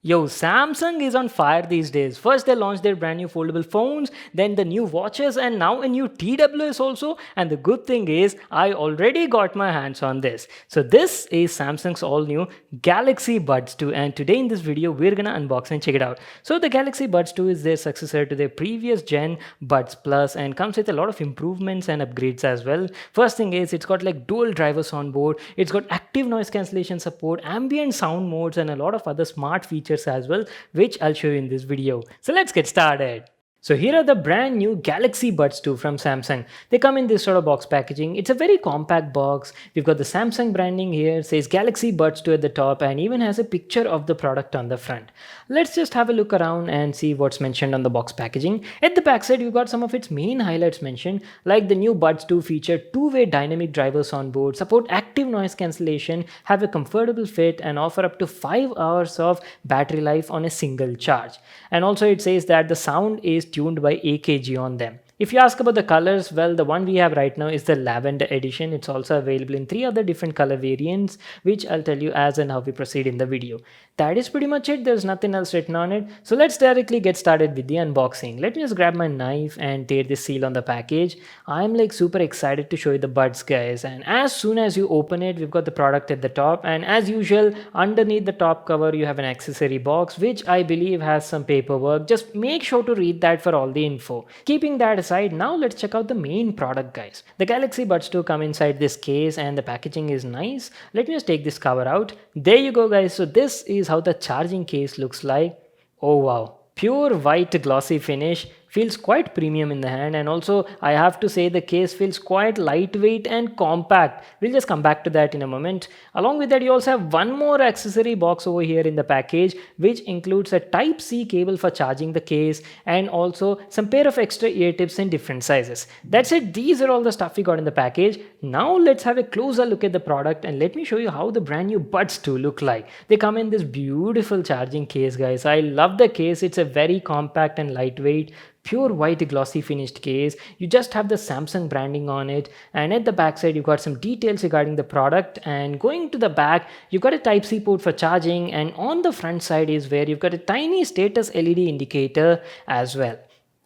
Yo, Samsung is on fire these days. First, they launched their brand new foldable phones, then the new watches, and now a new TWS also. And the good thing is, I already got my hands on this. So, this is Samsung's all new Galaxy Buds 2. And today in this video, we're gonna unbox and check it out. So, the Galaxy Buds 2 is their successor to their previous gen Buds Plus and comes with a lot of improvements and upgrades as well. First thing is, it's got like dual drivers on board, it's got active noise cancellation support, ambient sound modes, and a lot of other smart features as well, which I'll show you in this video. So let's get started. So here are the brand new Galaxy Buds 2 from Samsung. They come in this sort of box packaging. It's a very compact box. We've got the Samsung branding here, says Galaxy Buds 2 at the top and even has a picture of the product on the front. Let's just have a look around and see what's mentioned on the box packaging. At the backside, you've got some of its main highlights mentioned, like the new Buds 2 feature two-way dynamic drivers on board, support active noise cancellation, have a comfortable fit and offer up to 5 hours of battery life on a single charge. And also it says that the sound is tuned by AKG on them. If you ask about the colors, well, the one we have right now is the lavender edition. It's also available in 3 other different color variants, which I'll tell you as and how we proceed in the video. That is pretty much it. There's nothing else written on it. So let's directly get started with the unboxing. Let me just grab my knife and tear this seal on the package. I'm like super excited to show you the buds, guys. And as soon as you open it, we've got the product at the top. And as usual, underneath the top cover, you have an accessory box, which I believe has some paperwork. Just make sure to read that for all the info. Keeping that aside, now let's check out the main product, guys. The Galaxy Buds 2 come inside this case and the packaging is nice. Let me just take this cover out. There you go, guys. So this is how the charging case looks like. Oh wow, pure white glossy finish. Feels quite premium in the hand, and also I have to say the case feels quite lightweight and compact. We'll just come back to that in a moment. Along with that, you also have one more accessory box over here in the package, which includes a Type-C cable for charging the case and also some pair of extra ear tips in different sizes. That's it. These are all the stuff we got in the package. Now let's have a closer look at the product and let me show you how the brand new Buds 2 look like. They come in this beautiful charging case, guys. I love the case. It's a very compact and lightweight, pure white glossy finished case. You just have the Samsung branding on it, and at the back side you've got some details regarding the product, and going to the back you've got a Type-C port for charging, and on the front side is where you've got a tiny status LED indicator as well.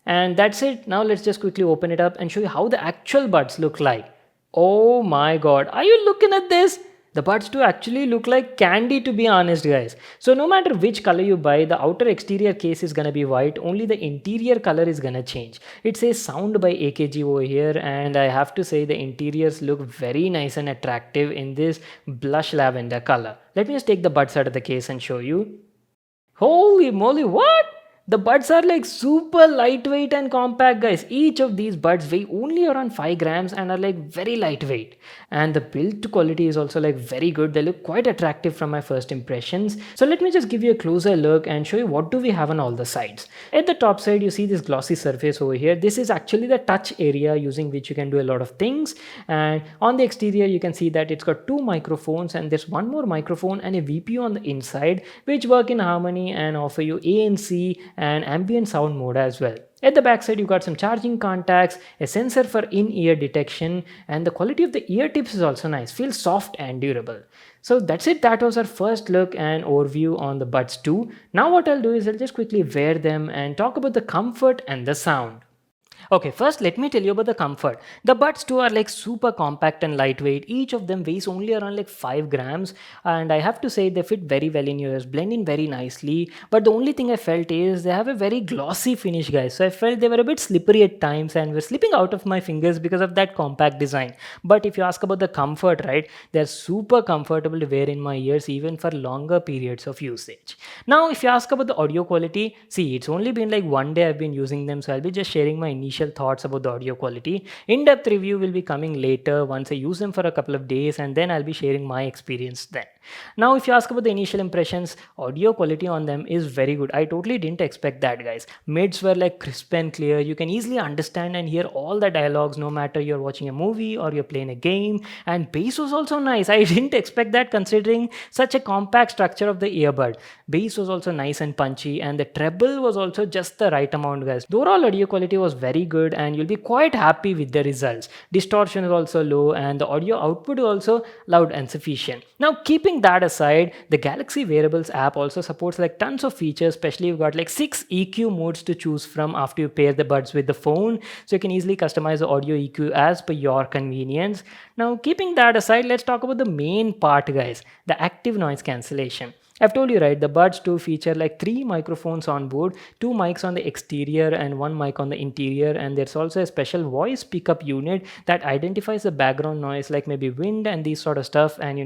And that's it. Now let's just quickly open it up and show you how the actual buds look like. Oh my god, are you looking at this? The Buds 2 actually look like candy, to be honest, guys. So no matter which color you buy, the outer exterior case is gonna be white, only the interior color is gonna change. It says sound by AKG over here, and I have to say the interiors look very nice and attractive in this blush lavender color. Let me just take the Buds out of the case and show you. Holy moly, what? The buds are like super lightweight and compact, guys. Each of these buds weigh only around 5 grams and are like very lightweight. And the build quality is also like very good. They look quite attractive from my first impressions. So let me just give you a closer look and show you what do we have on all the sides. At the top side, you see this glossy surface over here. This is actually the touch area using which you can do a lot of things. And on the exterior, you can see that it's got 2 microphones and there's one more microphone and a VPU on the inside, which work in harmony and offer you ANC and ambient sound mode as well. At the back side, you got some charging contacts, a sensor for in-ear detection, and the quality of the ear tips is also nice. Feels soft and durable. So that's it. That was our first look and overview on the Buds 2. Now what I'll do is I'll just quickly wear them and talk about the comfort and the sound. Okay, first let me tell you about the comfort. The Buds 2 are like super compact and lightweight. Each of them weighs only around like 5 grams, and I have to say they fit very well in your ears, blend in very nicely. But the only thing I felt is they have a very glossy finish, guys. So I felt they were a bit slippery at times and were slipping out of my fingers because of that compact design. But if you ask about the comfort, right, they're super comfortable to wear in my ears even for longer periods of usage. Now, if you ask about the audio quality, see, it's only been like 1 day I've been using them, so I'll be just sharing my initial thoughts about the audio quality. In-depth review will be coming later once I use them for a couple of days, and then I'll be sharing my experience then. Now, if you ask about the initial impressions, audio quality on them is very good. I totally didn't expect that, guys. Mids were like crisp and clear. You can easily understand and hear all the dialogues no matter you're watching a movie or you're playing a game. And bass was also nice. I didn't expect that considering such a compact structure of the earbud. Bass was also nice and punchy, and the treble was also just the right amount, guys. The overall audio quality was very very good and you'll be quite happy with the results. Distortion is also low and the audio output is also loud and sufficient. Now keeping that aside, the Galaxy Wearables app also supports like tons of features, especially you've got like 6 EQ modes to choose from after you pair the buds with the phone, so you can easily customize the audio EQ as per your convenience. Now keeping that aside, let's talk about the main part guys, the active noise cancellation. I've told you right, the Buds 2 feature like 3 microphones on board, 2 mics on the exterior and 1 mic on the interior, and there's also a special voice pickup unit that identifies the background noise like maybe wind and these sort of stuff and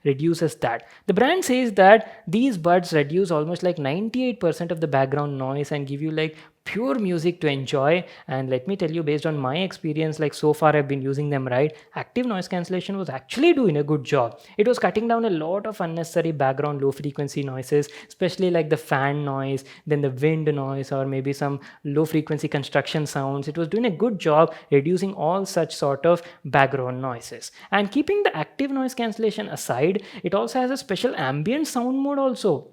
reduces that. The brand says that these buds reduce almost like 98% of the background noise and give you like pure music to enjoy. And let me tell you, based on my experience, like so far I've been using them, right, active noise cancellation was actually doing a good job. It was cutting down a lot of unnecessary background low frequency noises, especially like the fan noise, then the wind noise, or maybe some low frequency construction sounds. It was doing a good job reducing all such sort of background noises. And keeping the active noise cancellation aside, it also has a special ambient sound mode also.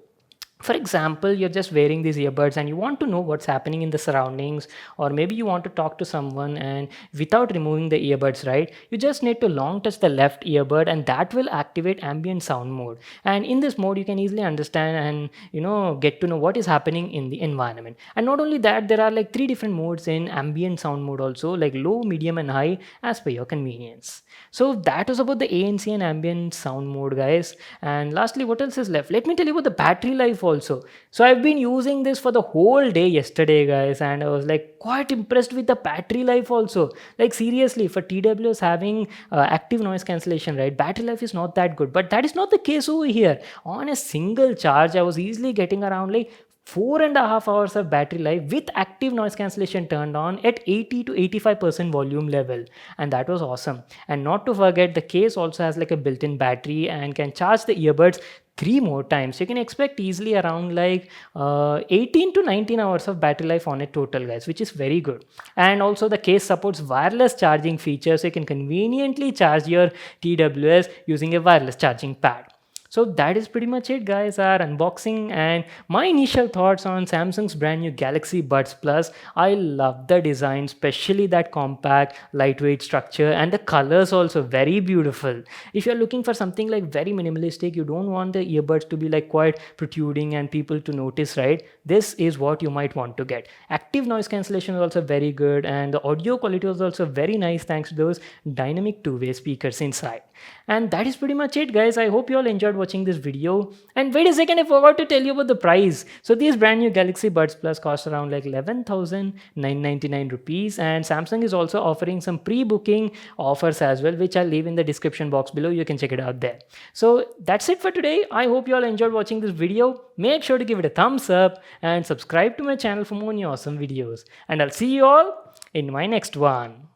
For example, you're just wearing these earbuds and you want to know what's happening in the surroundings, or maybe you want to talk to someone and without removing the earbuds, right, you just need to long touch the left earbud and that will activate ambient sound mode. And in this mode you can easily understand and get to know what is happening in the environment. And not only that, there are like 3 different modes in ambient sound mode also, like low, medium and high as per your convenience. So that was about the ANC and ambient sound mode guys. And lastly, what else is left? Let me tell you about the battery life also. So I've been using this for the whole day yesterday guys, and I was like quite impressed with the battery life also. Like seriously, for TWS having active noise cancellation, right, battery life is not that good, but that is not the case over here. On a single charge I was easily getting around like 4.5 hours of battery life with active noise cancellation turned on at 80 to 85% volume level, and that was awesome. And not to forget, the case also has like a built-in battery and can charge the earbuds 3 more times. You can expect easily around like 18 to 19 hours of battery life on a total guys, which is very good. And also the case supports wireless charging features, so you can conveniently charge your TWS using a wireless charging pad. So that is pretty much it guys, our unboxing and my initial thoughts on Samsung's brand new Galaxy Buds Plus. I love the design, especially that compact, lightweight structure, and the colors also very beautiful. If you're looking for something like very minimalistic, you don't want the earbuds to be like quite protruding and people to notice, right? This is what you might want to get. Active noise cancellation is also very good and the audio quality was also very nice thanks to those dynamic two-way speakers inside. And that is pretty much it guys. I hope you all enjoyed watching this video. And wait a second, I forgot to tell you about the price. So these brand new Galaxy Buds Plus cost around like 11,999 rupees, and Samsung is also offering some pre-booking offers as well, which I'll leave in the description box below. You can check it out there. So that's it for today. I hope you all enjoyed watching this video. Make sure to give it a thumbs up and subscribe to my channel for more new awesome videos. And I'll see you all in my next one.